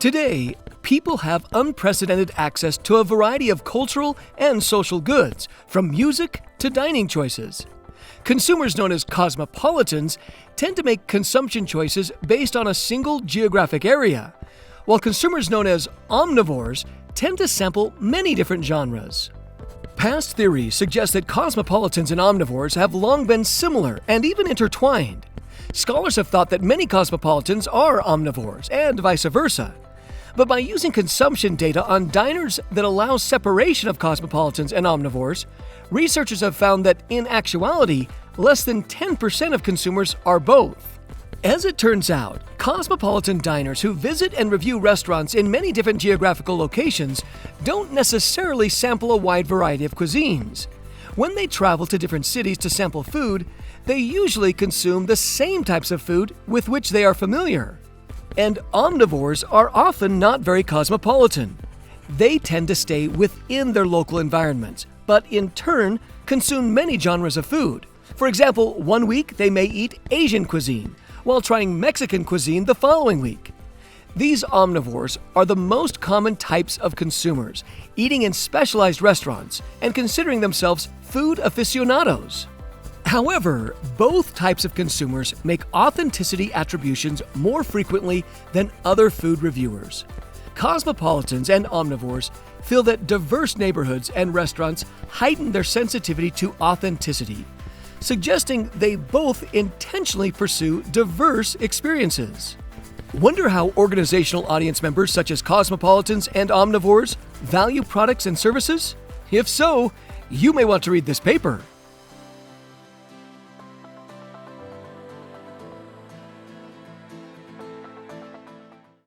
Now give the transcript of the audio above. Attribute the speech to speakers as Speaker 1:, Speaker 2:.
Speaker 1: Today, people have unprecedented access to a variety of cultural and social goods, from music to dining choices. Consumers known as cosmopolitans tend to make consumption choices based on a single geographic area, while consumers known as omnivores tend to sample many different genres. Past theories suggest that cosmopolitans and omnivores have long been similar and even intertwined. Scholars have thought that many cosmopolitans are omnivores, and vice versa. But by using consumption data on diners that allow separation of cosmopolitans and omnivores, researchers have found that in actuality, less than 10% of consumers are both. As it turns out, cosmopolitan diners who visit and review restaurants in many different geographical locations don't necessarily sample a wide variety of cuisines. When they travel to different cities to sample food, they usually consume the same types of food with which they are familiar. And omnivores are often not very cosmopolitan. They tend to stay within their local environments, but in turn consume many genres of food. For example, one week they may eat Asian cuisine, while trying Mexican cuisine the following week. These omnivores are the most common types of consumers, eating in specialized restaurants and considering themselves food aficionados. However, both types of consumers make authenticity attributions more frequently than other food reviewers. Cosmopolitans and omnivores feel that diverse neighborhoods and restaurants heighten their sensitivity to authenticity, suggesting they both intentionally pursue diverse experiences. Wonder how organizational audience members such as cosmopolitans and omnivores value products and services? If so, you may want to read this paper.